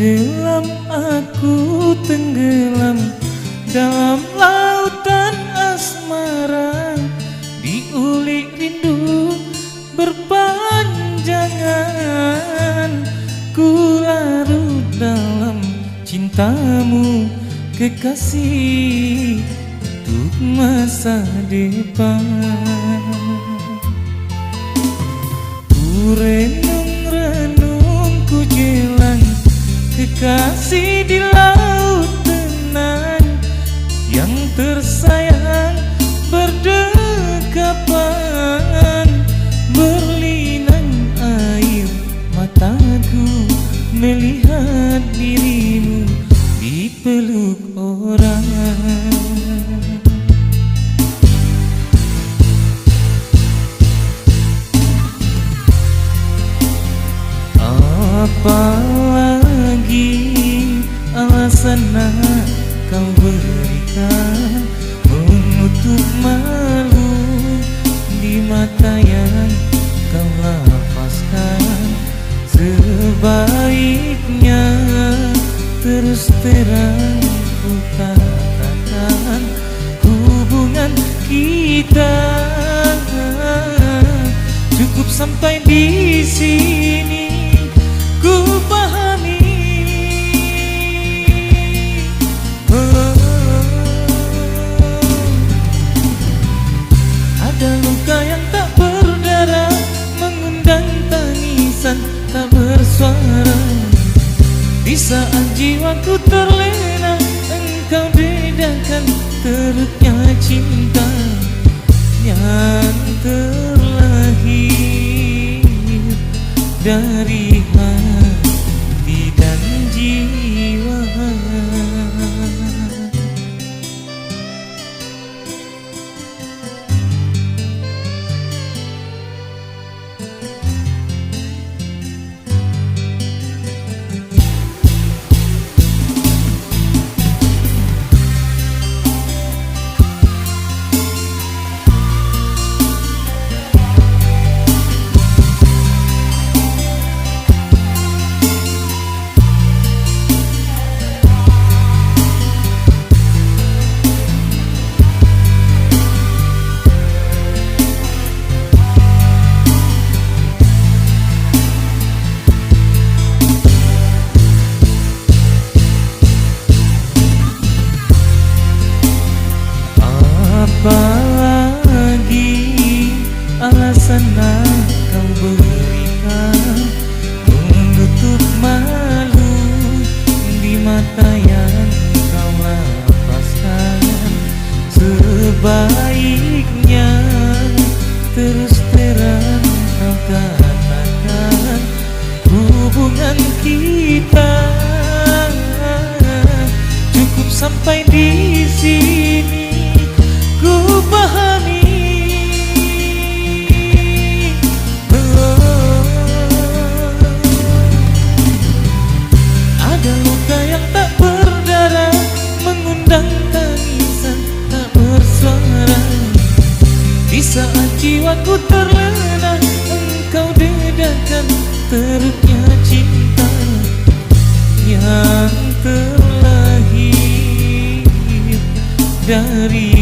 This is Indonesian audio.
Tenggelam aku, tenggelam dalam lautan asmara, diulik rindu berpanjangan. Ku larut dalam cintamu kekasih untuk masa depan. Ku renung-renung, ku jelang kekasih di laut tenang, yang tersayang berdekapan. Berlinang air mataku melihat dirimu dipeluk orang. Apalagi alasan kau berikan menutup malu di mata yang kau lapaskan. Sebaiknya terus terang ku katakan, hubungan kita cukup sampai di sini. Ku pahami, ada luka yang tak berdarah, mengundang tangisan tak bersuara. Di saat jiwaku terlena, engkau bedakan teruknya cinta yang terlahir dari hati dan jiwa. Apalagi alasan kau berikan menutup malu di mata yang kau lapaskan. Sebaiknya terus terang kau katakan, hubungan kita cukup sampai di sini. Ku pahami, ada luka yang tak berdarah, mengundang tangisan tak bersuara. Di saat jiwaku terlena, engkau dedakan teruknya cinta yang terlahir dari